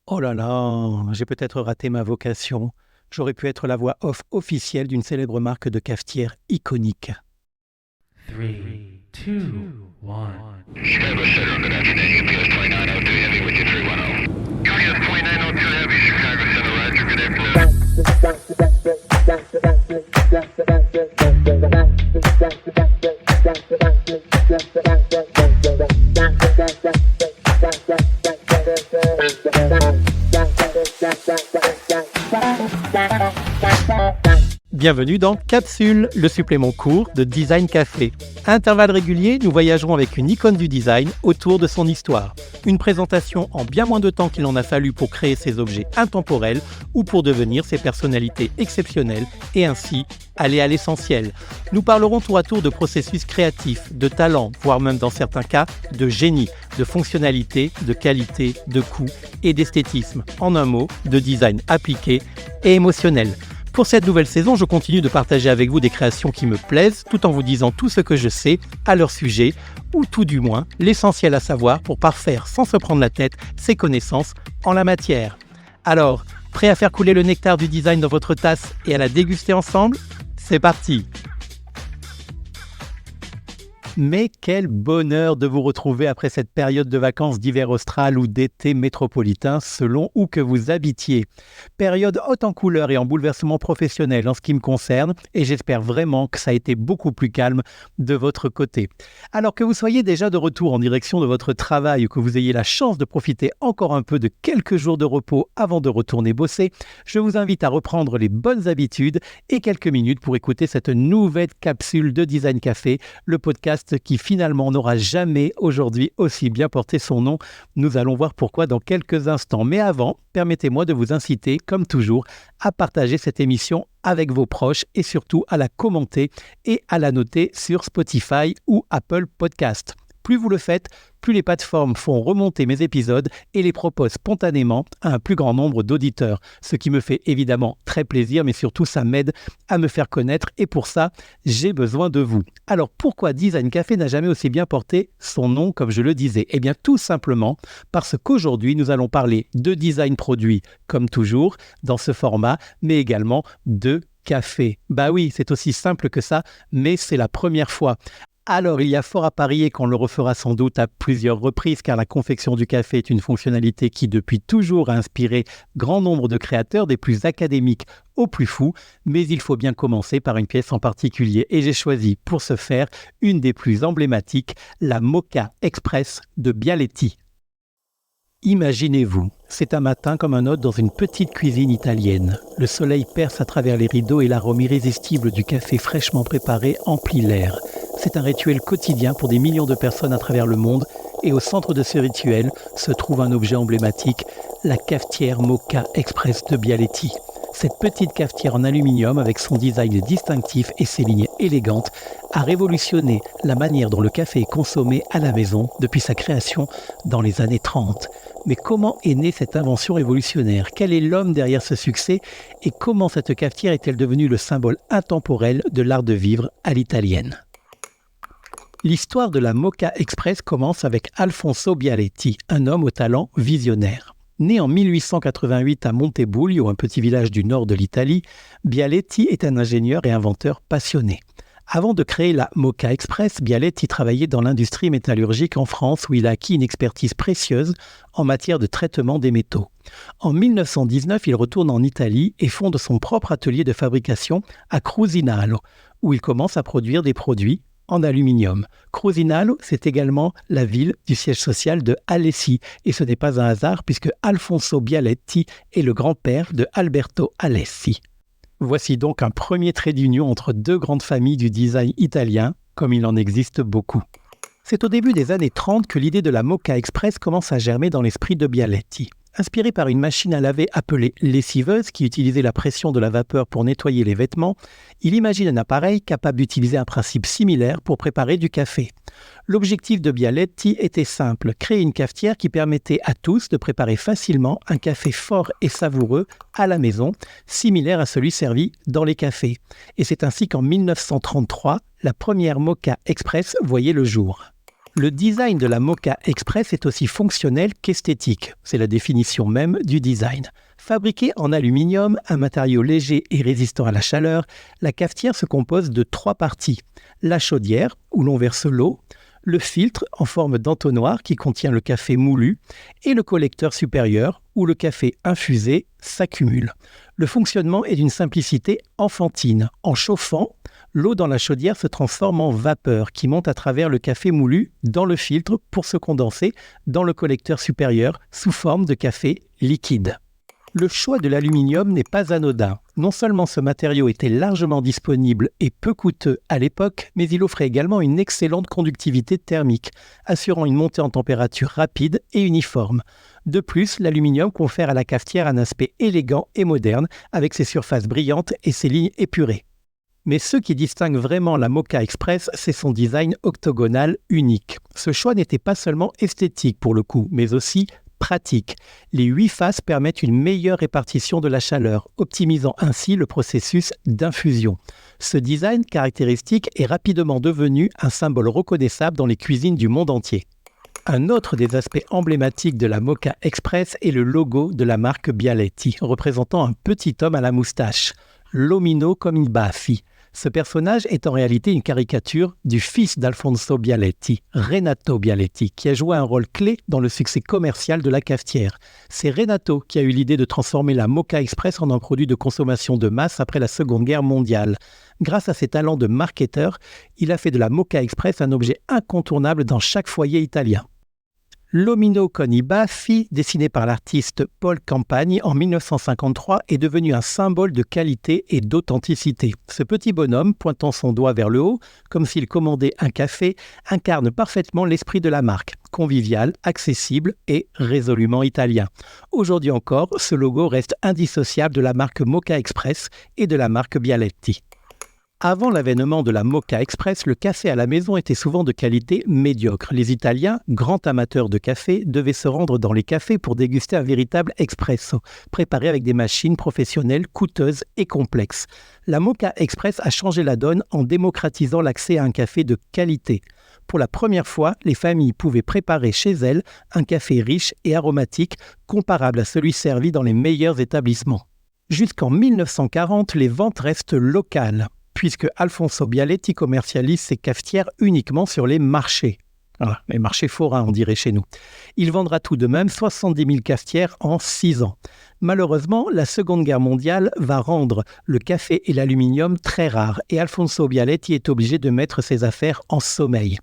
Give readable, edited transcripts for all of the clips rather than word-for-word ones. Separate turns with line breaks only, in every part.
Oh là là, j'ai peut-être raté ma vocation. J'aurais pu être la voix off officielle d'une célèbre marque de cafetière iconique.
Three, two, one.
Chicago Center, good afternoon. UPS 2902 Heavy with you 310. UPS 2902 Heavy, Chicago Center, Roger, good afternoon.
Bienvenue dans Capsule, le supplément court de Design Café. À intervalles réguliers, nous voyagerons avec une icône du design autour de son histoire. Une présentation en bien moins de temps qu'il en a fallu pour créer ces objets intemporels ou pour devenir ces personnalités exceptionnelles et ainsi aller à l'essentiel. Nous parlerons tour à tour de processus créatifs, de talent, voire même dans certains cas de génie, de fonctionnalité, de qualité, de coût et d'esthétisme. En un mot, de design appliqué et émotionnel. Pour cette nouvelle saison, je continue de partager avec vous des créations qui me plaisent, tout en vous disant tout ce que je sais à leur sujet, ou tout du moins l'essentiel à savoir pour parfaire sans se prendre la tête ses connaissances en la matière. Alors, prêt à faire couler le nectar du design dans votre tasse et à la déguster ensemble ? C'est parti! Mais quel bonheur de vous retrouver après cette période de vacances d'hiver austral ou d'été métropolitain selon où que vous habitiez. Période haute en couleurs et en bouleversement professionnel en ce qui me concerne et j'espère vraiment que ça a été beaucoup plus calme de votre côté. Alors que vous soyez déjà de retour en direction de votre travail ou que vous ayez la chance de profiter encore un peu de quelques jours de repos avant de retourner bosser, je vous invite à reprendre les bonnes habitudes et quelques minutes pour écouter cette nouvelle capsule de Design Café, le podcast qui finalement n'aura jamais aujourd'hui aussi bien porté son nom. Nous allons voir pourquoi dans quelques instants. Mais avant, permettez-moi de vous inciter, comme toujours, à partager cette émission avec vos proches et surtout à la commenter et à la noter sur Spotify ou Apple Podcast. Plus vous le faites, plus les plateformes font remonter mes épisodes et les proposent spontanément à un plus grand nombre d'auditeurs. Ce qui me fait évidemment très plaisir, mais surtout ça m'aide à me faire connaître et pour ça, j'ai besoin de vous. Alors pourquoi Design Café n'a jamais aussi bien porté son nom comme je le disais ? Eh bien tout simplement parce qu'aujourd'hui nous allons parler de design produit comme toujours dans ce format, mais également de café. Bah oui, c'est aussi simple que ça, mais c'est la première fois. Alors, il y a fort à parier qu'on le refera sans doute à plusieurs reprises car la confection du café est une fonctionnalité qui depuis toujours a inspiré grand nombre de créateurs des plus académiques aux plus fous, mais il faut bien commencer par une pièce en particulier et j'ai choisi pour ce faire une des plus emblématiques, la Moka Express de Bialetti. Imaginez-vous, c'est un matin comme un autre dans une petite cuisine italienne. Le soleil perce à travers les rideaux et l'arôme irrésistible du café fraîchement préparé emplit l'air. C'est un rituel quotidien pour des millions de personnes à travers le monde et au centre de ce rituel se trouve un objet emblématique, la cafetière Moka Express de Bialetti. Cette petite cafetière en aluminium avec son design distinctif et ses lignes élégantes a révolutionné la manière dont le café est consommé à la maison depuis sa création dans les années 30. Mais comment est née cette invention révolutionnaire ? Quel est l'homme derrière ce succès ? Et comment cette cafetière est-elle devenue le symbole intemporel de l'art de vivre à l'italienne ? L'histoire de la Moka Express commence avec Alfonso Bialetti, un homme au talent visionnaire. Né en 1888 à Montebullo, un petit village du nord de l'Italie, Bialetti est un ingénieur et inventeur passionné. Avant de créer la Moka Express, Bialetti travaillait dans l'industrie métallurgique en France où il a acquis une expertise précieuse en matière de traitement des métaux. En 1919, il retourne en Italie et fonde son propre atelier de fabrication à Crusinalo, où il commence à produire des produits en aluminium. Crusinalo, c'est également la ville du siège social de Alessi. Et ce n'est pas un hasard puisque Alfonso Bialetti est le grand-père de Alberto Alessi. Voici donc un premier trait d'union entre deux grandes familles du design italien, comme il en existe beaucoup. C'est au début des années 30 que l'idée de la Moka Express commence à germer dans l'esprit de Bialetti. Inspiré par une machine à laver appelée lessiveuse qui utilisait la pression de la vapeur pour nettoyer les vêtements, il imagine un appareil capable d'utiliser un principe similaire pour préparer du café. L'objectif de Bialetti était simple, créer une cafetière qui permettait à tous de préparer facilement un café fort et savoureux à la maison, similaire à celui servi dans les cafés. Et c'est ainsi qu'en 1933, la première Moka Express voyait le jour. Le design de la Moka Express est aussi fonctionnel qu'esthétique. C'est la définition même du design. Fabriquée en aluminium, un matériau léger et résistant à la chaleur, la cafetière se compose de 3 parties. La chaudière, où l'on verse l'eau, le filtre en forme d'entonnoir qui contient le café moulu et le collecteur supérieur, où le café infusé s'accumule. Le fonctionnement est d'une simplicité enfantine. En chauffant, l'eau dans la chaudière se transforme en vapeur qui monte à travers le café moulu dans le filtre pour se condenser dans le collecteur supérieur sous forme de café liquide. Le choix de l'aluminium n'est pas anodin. Non seulement ce matériau était largement disponible et peu coûteux à l'époque, mais il offrait également une excellente conductivité thermique, assurant une montée en température rapide et uniforme. De plus, l'aluminium confère à la cafetière un aspect élégant et moderne, avec ses surfaces brillantes et ses lignes épurées. Mais ce qui distingue vraiment la Moka Express, c'est son design octogonal unique. Ce choix n'était pas seulement esthétique pour le coup, mais aussi pratique. Les 8 faces permettent une meilleure répartition de la chaleur, optimisant ainsi le processus d'infusion. Ce design caractéristique est rapidement devenu un symbole reconnaissable dans les cuisines du monde entier. Un autre des aspects emblématiques de la Moka Express est le logo de la marque Bialetti, représentant un petit homme à la moustache, l'Omino Conibafi. Ce personnage est en réalité une caricature du fils d'Alfonso Bialetti, Renato Bialetti, qui a joué un rôle clé dans le succès commercial de la cafetière. C'est Renato qui a eu l'idée de transformer la Moka Express en un produit de consommation de masse après la Seconde Guerre mondiale. Grâce à ses talents de marketeur, il a fait de la Moka Express un objet incontournable dans chaque foyer italien. L'Omino Conibafi, dessiné par l'artiste Paul Campagni en 1953, est devenu un symbole de qualité et d'authenticité. Ce petit bonhomme, pointant son doigt vers le haut, comme s'il commandait un café, incarne parfaitement l'esprit de la marque, convivial, accessible et résolument italien. Aujourd'hui encore, ce logo reste indissociable de la marque Moka Express et de la marque Bialetti. Avant l'avènement de la Moka Express, le café à la maison était souvent de qualité médiocre. Les Italiens, grands amateurs de café, devaient se rendre dans les cafés pour déguster un véritable espresso, préparé avec des machines professionnelles coûteuses et complexes. La Moka Express a changé la donne en démocratisant l'accès à un café de qualité. Pour la première fois, les familles pouvaient préparer chez elles un café riche et aromatique, comparable à celui servi dans les meilleurs établissements. Jusqu'en 1940, les ventes restent locales, puisque Alfonso Bialetti commercialise ses cafetières uniquement sur les marchés. Voilà, les marchés forains, on dirait chez nous. Il vendra tout de même 70 000 cafetières en 6 ans. Malheureusement, la Seconde Guerre mondiale va rendre le café et l'aluminium très rares et Alfonso Bialetti est obligé de mettre ses affaires en sommeil.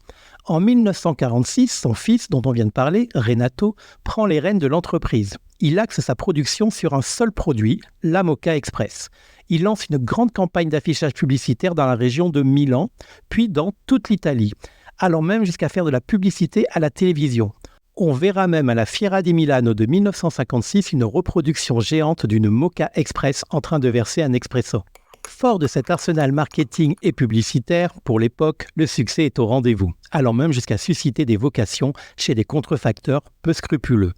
En 1946, son fils, dont on vient de parler, Renato, prend les rênes de l'entreprise. Il axe sa production sur un seul produit, la Moka Express. Il lance une grande campagne d'affichage publicitaire dans la région de Milan, puis dans toute l'Italie, allant même jusqu'à faire de la publicité à la télévision. On verra même à la Fiera di Milano de 1956 une reproduction géante d'une Moka Express en train de verser un espresso. Fort de cet arsenal marketing et publicitaire, pour l'époque, le succès est au rendez-vous, allant même jusqu'à susciter des vocations chez des contrefacteurs peu scrupuleux.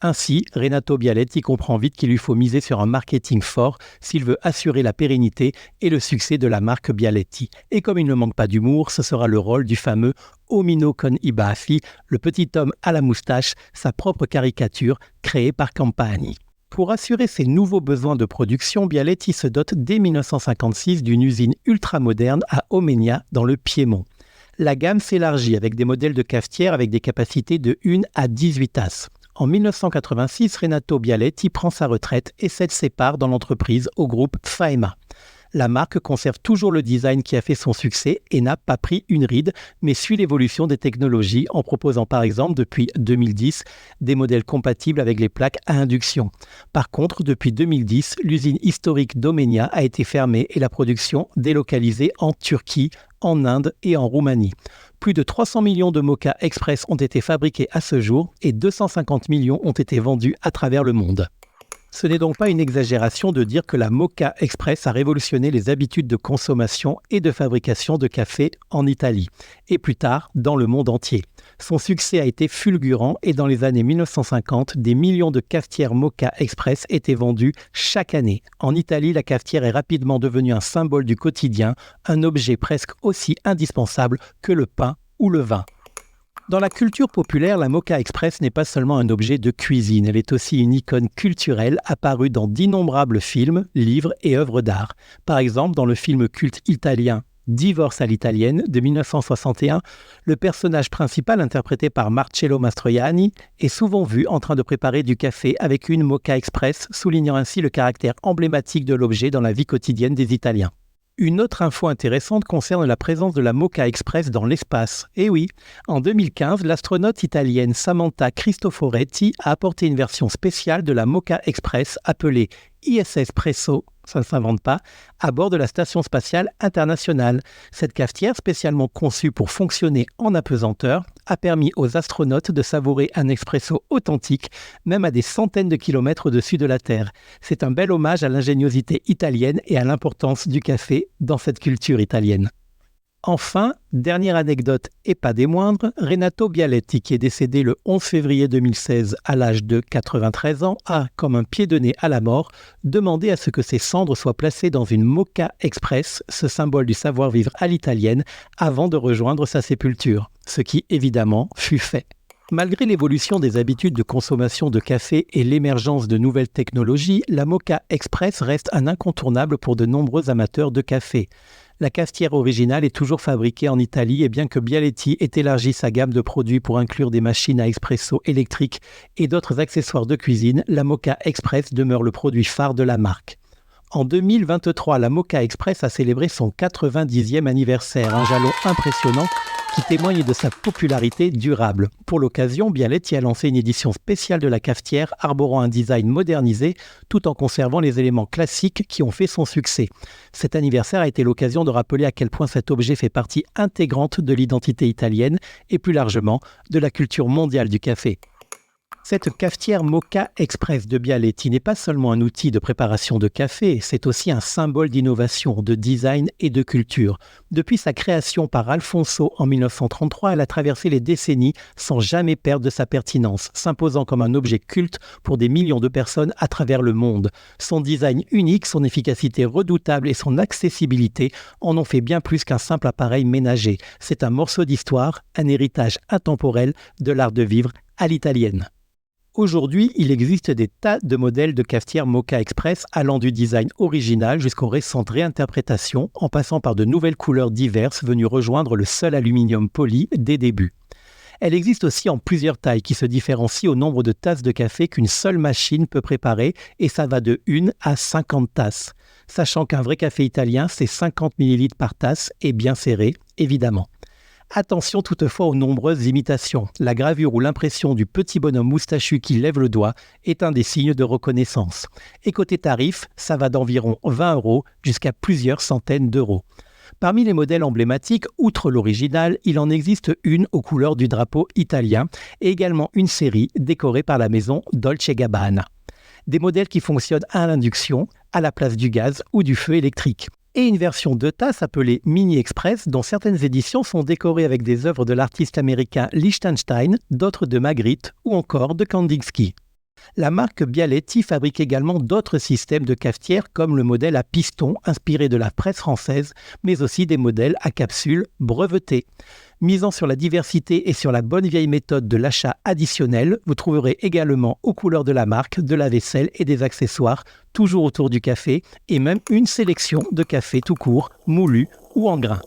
Ainsi, Renato Bialetti comprend vite qu'il lui faut miser sur un marketing fort s'il veut assurer la pérennité et le succès de la marque Bialetti. Et comme il ne manque pas d'humour, ce sera le rôle du fameux Omino Conibafi, le petit homme à la moustache, sa propre caricature créée par Campagni. Pour assurer ses nouveaux besoins de production, Bialetti se dote dès 1956 d'une usine ultramoderne à Omegna, dans le Piémont. La gamme s'élargit avec des modèles de cafetières avec des capacités de 1 à 18 tasses. En 1986, Renato Bialetti prend sa retraite et cède ses parts dans l'entreprise au groupe Faema. La marque conserve toujours le design qui a fait son succès et n'a pas pris une ride, mais suit l'évolution des technologies en proposant par exemple depuis 2010 des modèles compatibles avec les plaques à induction. Par contre, depuis 2010, l'usine historique d'Omegna a été fermée et la production délocalisée en Turquie, en Inde et en Roumanie. Plus de 300 millions de Moka Express ont été fabriqués à ce jour et 250 millions ont été vendus à travers le monde. Ce n'est donc pas une exagération de dire que la Moka Express a révolutionné les habitudes de consommation et de fabrication de café en Italie, et plus tard dans le monde entier. Son succès a été fulgurant et dans les années 1950, des millions de cafetières Moka Express étaient vendues chaque année. En Italie, la cafetière est rapidement devenue un symbole du quotidien, un objet presque aussi indispensable que le pain ou le vin. Dans la culture populaire, la Moka Express n'est pas seulement un objet de cuisine, elle est aussi une icône culturelle apparue dans d'innombrables films, livres et œuvres d'art. Par exemple, dans le film culte italien Divorce à l'italienne de 1961, le personnage principal interprété par Marcello Mastroianni est souvent vu en train de préparer du café avec une Moka Express, soulignant ainsi le caractère emblématique de l'objet dans la vie quotidienne des Italiens. Une autre info intéressante concerne la présence de la Moka Express dans l'espace. Et oui, en 2015, l'astronaute italienne Samantha Cristoforetti a apporté une version spéciale de la Moka Express appelée ISS Presso, ça ne s'invente pas, à bord de la Station spatiale internationale. Cette cafetière, spécialement conçue pour fonctionner en apesanteur, a permis aux astronautes de savourer un expresso authentique, même à des centaines de kilomètres au-dessus de la Terre. C'est un bel hommage à l'ingéniosité italienne et à l'importance du café dans cette culture italienne. Enfin, dernière anecdote et pas des moindres, Renato Bialetti, qui est décédé le 11 février 2016 à l'âge de 93 ans, a, comme un pied de nez à la mort, demandé à ce que ses cendres soient placées dans une Moka Express, ce symbole du savoir-vivre à l'italienne, avant de rejoindre sa sépulture, ce qui évidemment fut fait. Malgré l'évolution des habitudes de consommation de café et l'émergence de nouvelles technologies, la Moka Express reste un incontournable pour de nombreux amateurs de café. La cafetière originale est toujours fabriquée en Italie et bien que Bialetti ait élargi sa gamme de produits pour inclure des machines à expresso électriques et d'autres accessoires de cuisine, la Moka Express demeure le produit phare de la marque. En 2023, la Moka Express a célébré son 90e anniversaire, un jalon impressionnant qui témoigne de sa popularité durable. Pour l'occasion, Bialetti a lancé une édition spéciale de la cafetière arborant un design modernisé tout en conservant les éléments classiques qui ont fait son succès. Cet anniversaire a été l'occasion de rappeler à quel point cet objet fait partie intégrante de l'identité italienne et plus largement de la culture mondiale du café. Cette cafetière Moka Express de Bialetti n'est pas seulement un outil de préparation de café, c'est aussi un symbole d'innovation, de design et de culture. Depuis sa création par Alfonso en 1933, elle a traversé les décennies sans jamais perdre de sa pertinence, s'imposant comme un objet culte pour des millions de personnes à travers le monde. Son design unique, son efficacité redoutable et son accessibilité en ont fait bien plus qu'un simple appareil ménager. C'est un morceau d'histoire, un héritage intemporel de l'art de vivre à l'italienne. Aujourd'hui, il existe des tas de modèles de cafetières Moka Express allant du design original jusqu'aux récentes réinterprétations, en passant par de nouvelles couleurs diverses venues rejoindre le seul aluminium poli des débuts. Elle existe aussi en plusieurs tailles qui se différencient au nombre de tasses de café qu'une seule machine peut préparer et ça va de 1 à 50 tasses. Sachant qu'un vrai café italien, c'est 50 ml par tasse et bien serré, évidemment. Attention toutefois aux nombreuses imitations. La gravure ou l'impression du petit bonhomme moustachu qui lève le doigt est un des signes de reconnaissance. Et côté tarif, ça va d'environ 20 € jusqu'à plusieurs centaines d'euros. Parmi les modèles emblématiques, outre l'original, il en existe une aux couleurs du drapeau italien et également une série décorée par la maison Dolce & Gabbana. Des modèles qui fonctionnent à l'induction, à la place du gaz ou du feu électrique. Et une version de tasse appelée Mini Express, dont certaines éditions sont décorées avec des œuvres de l'artiste américain Lichtenstein, d'autres de Magritte ou encore de Kandinsky. La marque Bialetti fabrique également d'autres systèmes de cafetières comme le modèle à piston inspiré de la presse française, mais aussi des modèles à capsules brevetés. Misant sur la diversité et sur la bonne vieille méthode de l'achat additionnel, vous trouverez également aux couleurs de la marque, de la vaisselle et des accessoires, toujours autour du café, et même une sélection de café tout court, moulu ou en grains.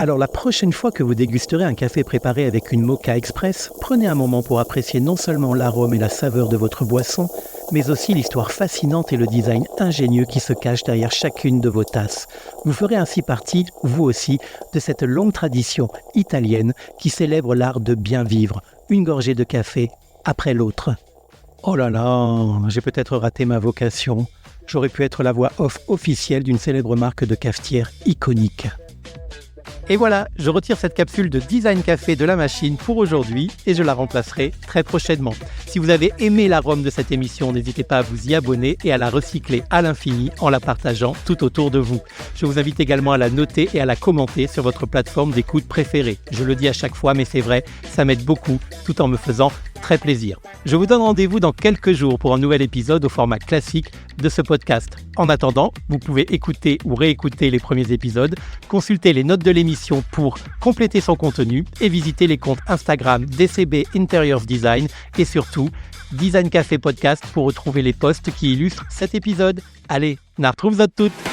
Alors la prochaine fois que vous dégusterez un café préparé avec une Moka Express, prenez un moment pour apprécier non seulement l'arôme et la saveur de votre boisson, mais aussi l'histoire fascinante et le design ingénieux qui se cache derrière chacune de vos tasses. Vous ferez ainsi partie, vous aussi, de cette longue tradition italienne qui célèbre l'art de bien vivre, une gorgée de café après l'autre. Oh là là, j'ai peut-être raté ma vocation. J'aurais pu être la voix off officielle d'une célèbre marque de cafetière iconique. Et voilà, je retire cette capsule de Design Café de la machine pour aujourd'hui et je la remplacerai très prochainement. Si vous avez aimé l'arôme de cette émission, n'hésitez pas à vous y abonner et à la recycler à l'infini en la partageant tout autour de vous. Je vous invite également à la noter et à la commenter sur votre plateforme d'écoute préférée. Je le dis à chaque fois, mais c'est vrai, ça m'aide beaucoup tout en me faisant très plaisir. Je vous donne rendez-vous dans quelques jours pour un nouvel épisode au format classique de ce podcast. En attendant, vous pouvez écouter ou réécouter les premiers épisodes, consulter les notes de l'émission pour compléter son contenu et visiter les comptes Instagram DCB Interiors Design et surtout Design Café Podcast pour retrouver les posts qui illustrent cet épisode. Allez, na retrouve toutes.